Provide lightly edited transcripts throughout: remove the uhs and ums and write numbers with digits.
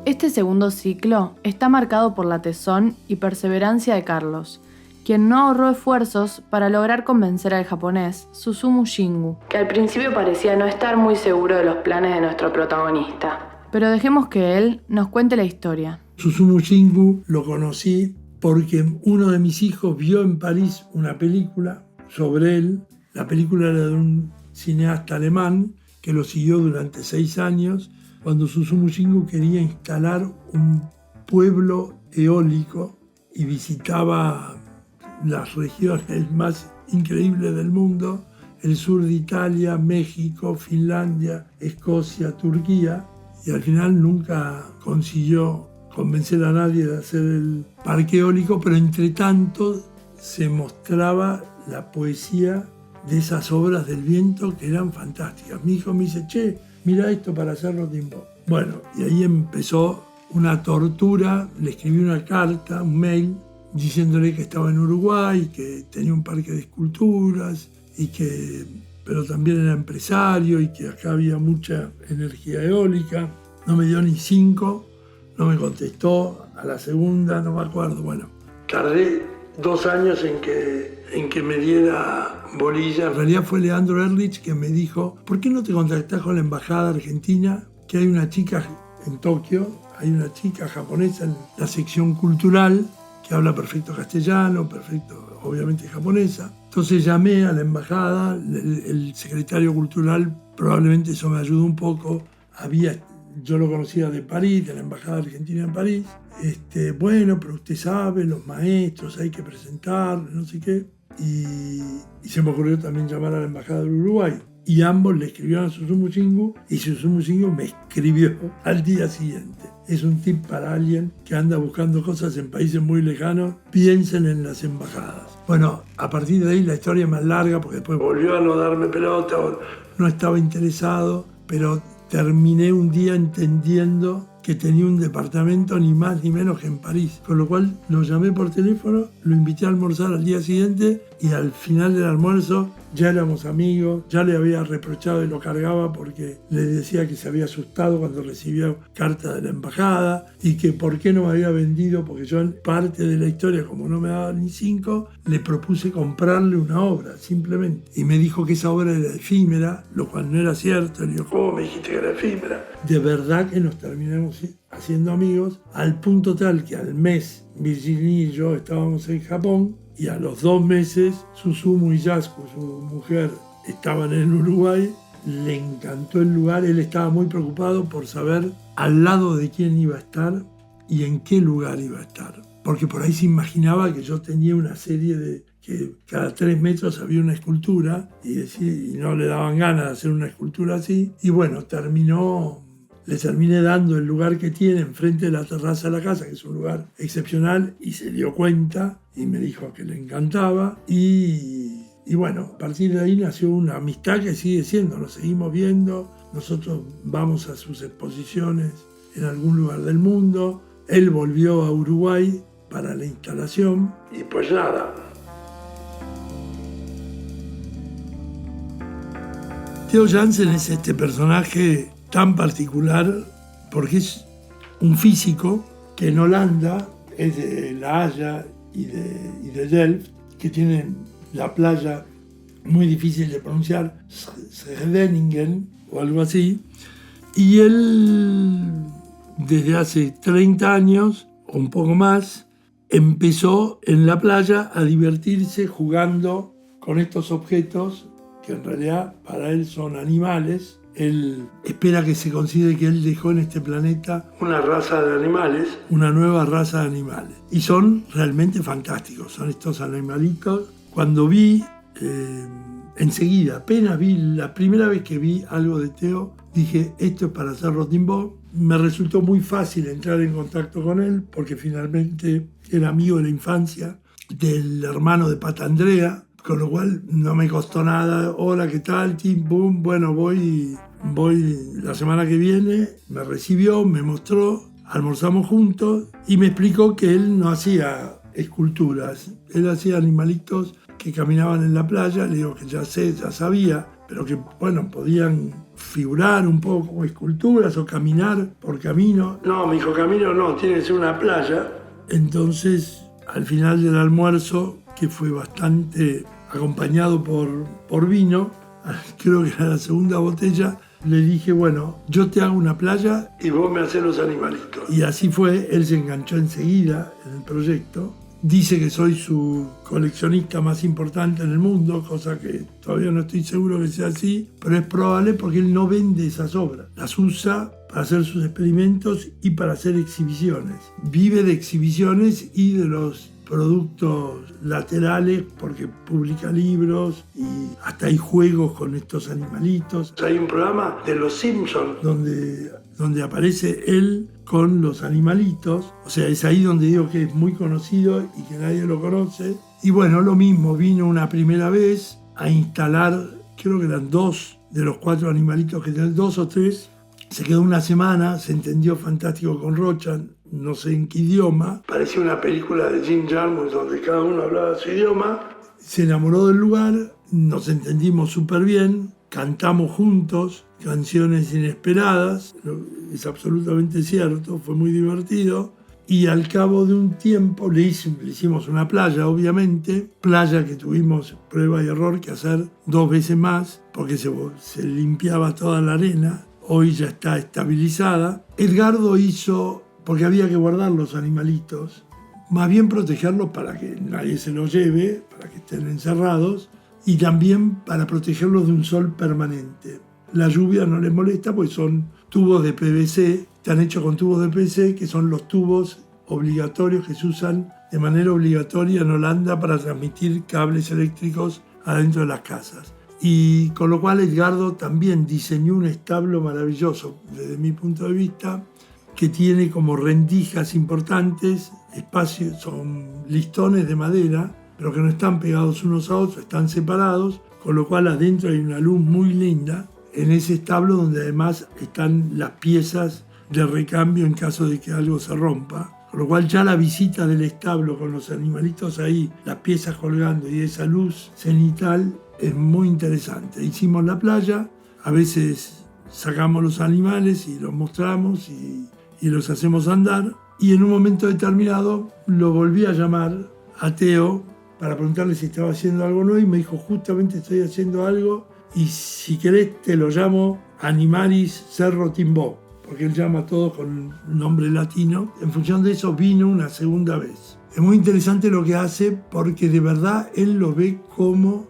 Este segundo ciclo está marcado por la tesón y perseverancia de Carlos, quien no ahorró esfuerzos para lograr convencer al japonés Susumu Shingu, que al principio parecía no estar muy seguro de los planes de nuestro protagonista. Pero dejemos que él nos cuente la historia. Susumu Shingu lo conocí porque uno de mis hijos vio en París una película sobre él. La película era de un cineasta alemán que lo siguió durante 6 años, cuando Susumu Shingu quería instalar un pueblo eólico y visitaba las regiones más increíbles del mundo, el sur de Italia, México, Finlandia, Escocia, Turquía, y al final nunca consiguió convencer a nadie de hacer el parque eólico, pero entre tanto se mostraba la poesía de esas obras del viento que eran fantásticas. Mi hijo me dice, che, mira esto para hacerlo tiempo. Bueno, y ahí empezó una tortura. Le escribí una carta, un mail, diciéndole que estaba en Uruguay, que tenía un parque de esculturas, pero también era empresario y que acá había mucha energía eólica. No me dio ni 5, no me contestó. A la segunda, no me acuerdo. Bueno, tardé 2 años en que me diera bolilla. En realidad fue Leandro Ehrlich que me dijo, ¿por qué no te contactás con la embajada argentina? Que hay una chica en Tokio, hay una chica japonesa en la sección cultural que habla perfecto castellano, perfecto, obviamente japonesa. Entonces llamé a la embajada, el secretario cultural, probablemente eso me ayudó un poco. Yo lo conocía de París, de la embajada argentina en París. Bueno, pero usted sabe, los maestros hay que presentar, no sé qué. Y se me ocurrió también llamar a la embajada del Uruguay. Y ambos le escribieron a Susumu Shingu y Susumu Shingu me escribió al día siguiente. Es un tip para alguien que anda buscando cosas en países muy lejanos, piensen en las embajadas. Bueno, a partir de ahí la historia es más larga porque después volvió a no darme pelota, no estaba interesado, pero terminé un día entendiendo que tenía un departamento ni más ni menos que en París. Con lo cual lo llamé por teléfono, lo invité a almorzar al día siguiente y al final del almuerzo ya éramos amigos, ya le había reprochado y lo cargaba porque le decía que se había asustado cuando recibía carta de la embajada y que por qué no me había vendido, porque yo en parte de la historia, como no me daba ni 5, le propuse comprarle una obra, simplemente. Y me dijo que esa obra era efímera, lo cual no era cierto. Le digo, ¿cómo me dijiste que era efímera? De verdad que nos terminamos haciendo amigos, al punto tal que al mes Virginie y yo estábamos en Japón y a los 2 meses Susumu y Yasuko, su mujer, estaban en Uruguay. Le encantó el lugar, él estaba muy preocupado por saber al lado de quién iba a estar y en qué lugar iba a estar. Porque por ahí se imaginaba que yo tenía una serie de que cada 3 metros había una escultura y no le daban ganas de hacer una escultura así. Y bueno, le terminé dando el lugar que tiene enfrente de la terraza de la casa, que es un lugar excepcional, y se dio cuenta y me dijo que le encantaba. Y bueno, a partir de ahí nació una amistad que sigue siendo, nos seguimos viendo, nosotros vamos a sus exposiciones en algún lugar del mundo, él volvió a Uruguay para la instalación y pues nada. Theo Jansen es este personaje tan particular porque es un físico que en Holanda es de La Haya y de Delft, que tienen la playa muy difícil de pronunciar, Scheveningen o algo así, y él desde hace 30 años o un poco más empezó en la playa a divertirse jugando con estos objetos que en realidad para él son animales. Él espera que se considere que él dejó en este planeta una raza de animales, una nueva raza de animales. Y son realmente fantásticos, son estos animalitos. Cuando vi, enseguida, apenas vi, la primera vez que vi algo de Theo, dije, esto es para hacer Timbo. Me resultó muy fácil entrar en contacto con él, porque finalmente era amigo de la infancia del hermano de Pata Andrea, con lo cual no me costó nada. Hola, ¿qué tal? Tim, boom. Bueno, voy la semana que viene. Me recibió, me mostró, almorzamos juntos y me explicó que él no hacía esculturas. Él hacía animalitos que caminaban en la playa. Le digo que ya sabía, pero que, bueno, podían figurar un poco como esculturas o caminar por camino. No, me dijo, camino no, tiene que ser una playa. Entonces, al final del almuerzo, que fue bastante acompañado por vino, creo que era la segunda botella, le dije, bueno, yo te hago una playa y vos me haces los animalitos. Y así fue, él se enganchó enseguida en el proyecto. Dice que soy su coleccionista más importante en el mundo, cosa que todavía no estoy seguro que sea así, pero es probable porque él no vende esas obras. Las usa para hacer sus experimentos y para hacer exhibiciones. Vive de exhibiciones y de los productos laterales porque publica libros y hasta hay juegos con estos animalitos. Hay un programa de Los Simpsons donde aparece él con los animalitos, o sea, es ahí donde digo que es muy conocido y que nadie lo conoce. Y bueno, lo mismo, vino una primera vez a instalar, creo que eran 2 de los 4 animalitos que tenía, 2 o 3. Se quedó una semana, se entendió fantástico con Rocha, no sé en qué idioma. Parecía una película de Jim Jarmusch donde cada uno hablaba su idioma. Se enamoró del lugar, nos entendimos súper bien, cantamos juntos canciones inesperadas, es absolutamente cierto, fue muy divertido. Y al cabo de un tiempo le hicimos una playa, obviamente, playa que tuvimos prueba y error que hacer 2 veces más porque se limpiaba toda la arena. Hoy ya está estabilizada. Edgardo hizo, porque había que guardar los animalitos, más bien protegerlos para que nadie se los lleve, para que estén encerrados, y también para protegerlos de un sol permanente. La lluvia no les molesta porque son tubos de PVC, están hechos con tubos de PVC, que son los tubos obligatorios que se usan de manera obligatoria en Holanda para transmitir cables eléctricos adentro de las casas. Y con lo cual Edgardo también diseñó un establo maravilloso, desde mi punto de vista, que tiene como rendijas importantes, espacios, son listones de madera, pero que no están pegados unos a otros, están separados, con lo cual adentro hay una luz muy linda en ese establo donde además están las piezas de recambio en caso de que algo se rompa. Con lo cual ya la visita del establo con los animalitos ahí, las piezas colgando y esa luz cenital es muy interesante. Hicimos la playa, a veces sacamos los animales y los mostramos y los hacemos andar. Y en un momento determinado lo volví a llamar a Teo para preguntarle si estaba haciendo algo nuevo y me dijo, justamente estoy haciendo algo y si querés te lo llamo Animaris Cerro Timbó, porque él llama a todos con un nombre latino. En función de eso vino una segunda vez. Es muy interesante lo que hace porque de verdad él lo ve como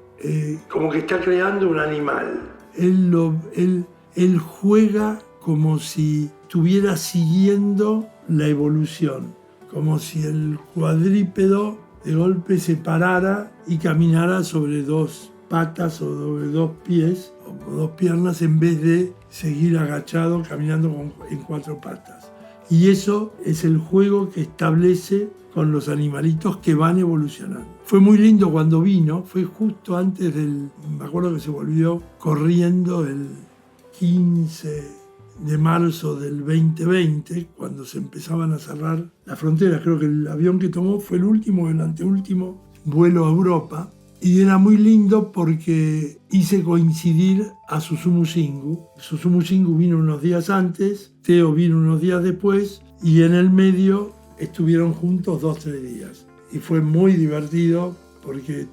que está creando un animal. Él juega como si estuviera siguiendo la evolución, como si el cuadrúpedo de golpe se parara y caminara sobre 2 patas o sobre 2 pies o 2 piernas en vez de seguir agachado caminando en 4 patas. Y eso es el juego que establece con los animalitos que van evolucionando. Fue muy lindo cuando vino, fue justo antes me acuerdo que se volvió corriendo el 15 de marzo del 2020, cuando se empezaban a cerrar las fronteras. Creo que el avión que tomó fue el último, el anteúltimo vuelo a Europa. Y era muy lindo porque hice coincidir a Susumu Shingu. Susumu Shingu vino unos días antes, Teo vino unos días después, y en el medio estuvieron juntos 2-3 días. Y fue muy divertido porque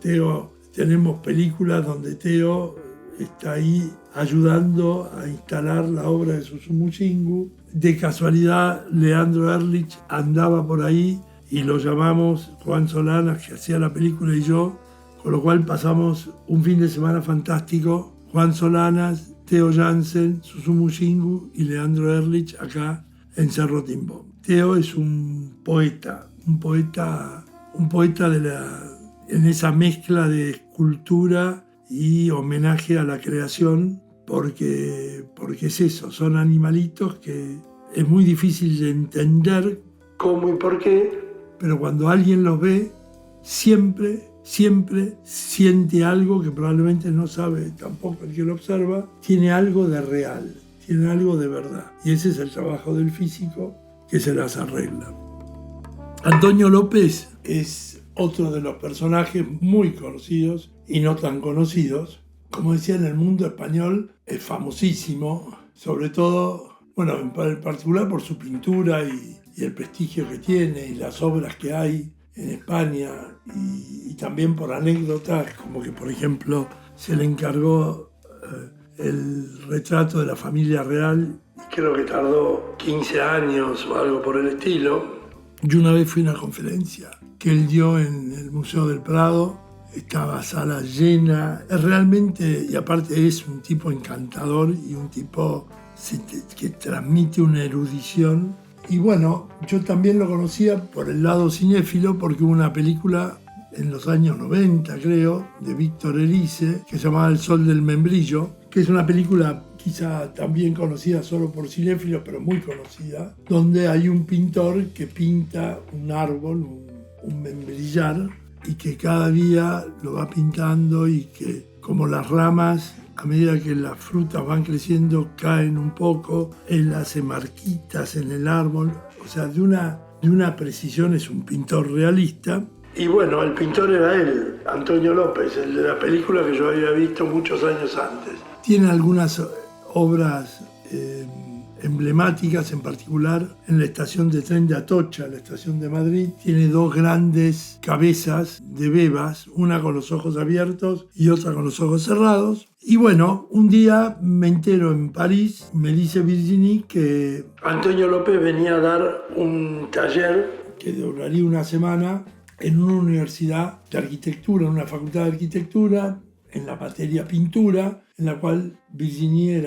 tenemos películas donde Teo está ahí ayudando a instalar la obra de Susumu Shingu. De casualidad, Leandro Ehrlich andaba por ahí y lo llamamos Juan Solanas, que hacía la película, y yo, con lo cual pasamos un fin de semana fantástico. Juan Solanas, Teo Jansen, Susumu Shingu y Leandro Ehrlich acá en Cerro Timbó. Teo es un poeta en esa mezcla de escultura y homenaje a la creación, porque es eso, son animalitos que es muy difícil de entender cómo y por qué, pero cuando alguien los ve, siempre siente algo que probablemente no sabe tampoco el que lo observa, tiene algo de real, tiene algo de verdad. Y ese es el trabajo del físico, que se las arregla. Antonio López es otro de los personajes muy conocidos y no tan conocidos, como decía, en el mundo español es famosísimo, sobre todo, bueno, en particular por su pintura y el prestigio que tiene y las obras que hay en España y también por anécdotas, como que, por ejemplo, se le encargó el retrato de la familia real, creo que tardó 15 años o algo por el estilo. Yo una vez fui a una conferencia que él dio en el Museo del Prado, estaba sala llena, es realmente, y aparte es un tipo encantador y un tipo que transmite una erudición. Y bueno, yo también lo conocía por el lado cinéfilo porque hubo una película en los años 90, creo, de Víctor Erice, que se llamaba El Sol del Membrillo, que es una película quizá también conocida solo por cinéfilos, pero muy conocida, donde hay un pintor que pinta un árbol, un membrillar, y que cada día lo va pintando y que como las ramas, a medida que las frutas van creciendo, caen un poco, él hace marquitas en el árbol, o sea, de una precisión, es un pintor realista. Y bueno, el pintor era él, Antonio López, el de la película que yo había visto muchos años antes. Tiene algunas obras emblemáticas, en particular en la estación de tren de Atocha, la estación de Madrid, tiene dos grandes cabezas de bebas, una con los ojos abiertos y otra con los ojos cerrados. Y bueno, un día me entero en París, me dice Virginie que Antonio López venía a dar un taller que duraría una semana en una universidad de arquitectura, en una facultad de arquitectura, en la materia pintura, en la cual Virginie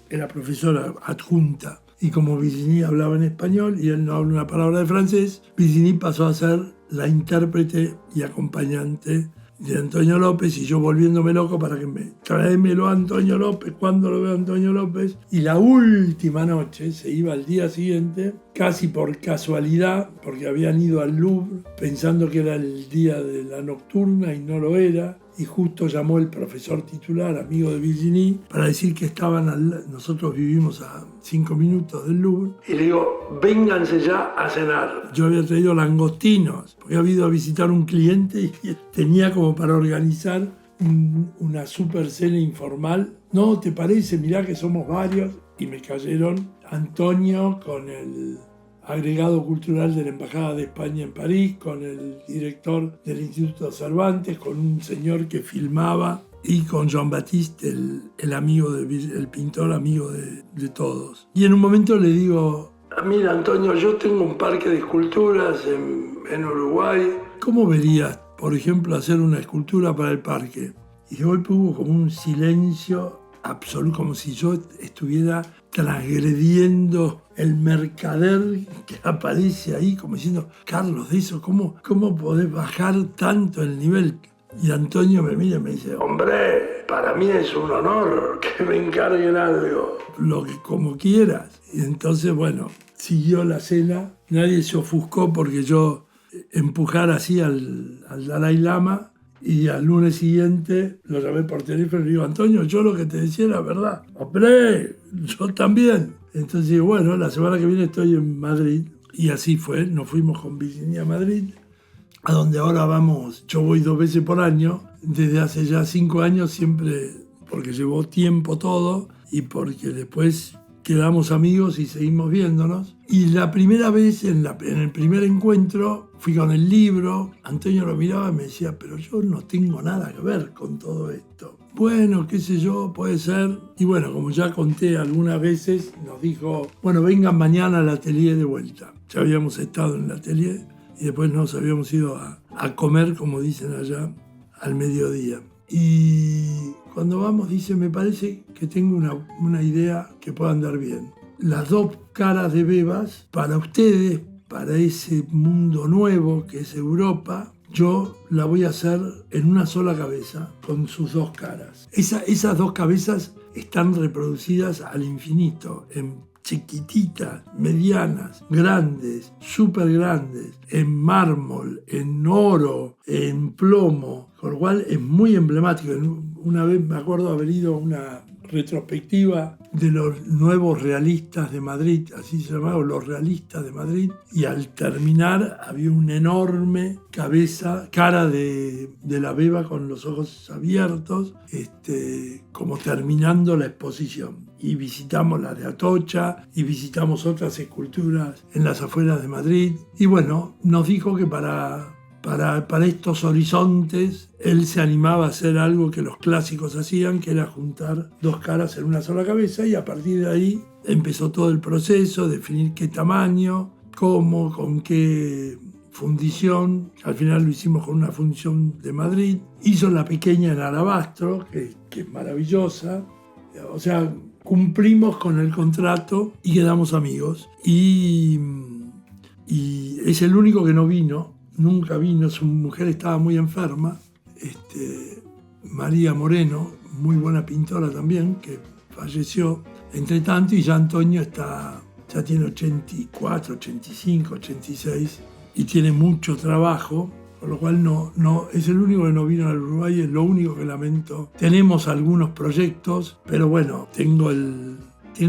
era profesora adjunta. Y como Virginie hablaba en español y él no habla una palabra de francés, Virginie pasó a ser la intérprete y acompañante de Antonio López, y yo volviéndome loco para que tráemelo a Antonio López, cuando lo veo a Antonio López. Y la última noche, se iba al día siguiente, casi por casualidad, porque habían ido al Louvre pensando que era el día de la nocturna y no lo era, y justo llamó el profesor titular, amigo de Virginie, para decir que nosotros vivimos a 5 minutos del Louvre, y le digo, vénganse ya a cenar. Yo había traído langostinos, porque había ido a visitar un cliente y tenía como para organizar una super cena informal. No, ¿te parece? Mirá que somos varios. Y me cayeron Antonio con el agregado cultural de la Embajada de España en París, con el director del Instituto Cervantes, con un señor que filmaba y con Jean-Baptiste, el amigo el pintor amigo de todos. Y en un momento le digo, mira Antonio, yo tengo un parque de esculturas en Uruguay. ¿Cómo verías, por ejemplo, hacer una escultura para el parque? Y de golpe hubo como un silencio absoluto, como si yo estuviera transgrediendo el mercader que aparece ahí, como diciendo, Carlos, de eso, ¿cómo podés bajar tanto el nivel? Y Antonio me mira y me dice, hombre, para mí es un honor que me encarguen algo, como quieras. Y entonces, bueno, siguió la cena, nadie se ofuscó porque yo empujara así al Dalai Lama. Y al lunes siguiente lo llamé por teléfono y le digo, Antonio, yo lo que te decía era verdad. ¡Hombre! Yo también. Entonces, bueno, la semana que viene estoy en Madrid. Y así fue, nos fuimos con Virginie a Madrid, a donde ahora vamos. Yo voy 2 veces por año, desde hace ya 5 años, siempre porque llevó tiempo todo y porque después quedamos amigos y seguimos viéndonos. Y la primera vez, en el primer encuentro, fui con el libro. Antonio lo miraba y me decía, pero yo no tengo nada que ver con todo esto. Bueno, qué sé yo, puede ser. Y bueno, como ya conté algunas veces, nos dijo, bueno, vengan mañana al atelier de vuelta. Ya habíamos estado en el atelier y después nos habíamos ido a comer, como dicen allá, al mediodía. Y cuando vamos, dice, me parece que tengo una idea que pueda andar bien. Las 2 caras de bebas, para ustedes, para ese mundo nuevo que es Europa, yo la voy a hacer en una sola cabeza, con sus 2 caras. Esas 2 cabezas están reproducidas al infinito, en chiquititas, medianas, grandes, súper grandes, en mármol, en oro, en plomo, con lo cual es muy emblemático. Una vez me acuerdo haber ido a una retrospectiva de los nuevos realistas de Madrid, así se llamaban, los realistas de Madrid, y al terminar había una enorme cara de la beba con los ojos abiertos, como terminando la exposición. Y visitamos la de Atocha y visitamos otras esculturas en las afueras de Madrid. Y bueno, nos dijo que para estos horizontes él se animaba a hacer algo que los clásicos hacían, que era juntar dos caras en una sola cabeza, y a partir de ahí empezó todo el proceso, definir qué tamaño, cómo, con qué fundición. Al final lo hicimos con una fundición de Madrid. Hizo la pequeña en alabastro, que es maravillosa. O sea, cumplimos con el contrato y quedamos amigos. Y es el único que no vino. Nunca vino, su mujer estaba muy enferma, María Moreno, muy buena pintora también, que falleció entre tanto, y ya Antonio ya tiene 84, 85, 86 y tiene mucho trabajo, por lo cual no es el único que no vino al Uruguay, es lo único que lamento. Tenemos algunos proyectos, pero bueno, tengo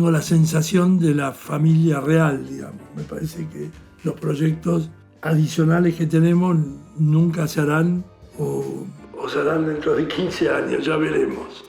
la sensación de la familia real, digamos. Me parece que los proyectos adicionales que tenemos nunca se harán o se harán dentro de 15 años, ya veremos.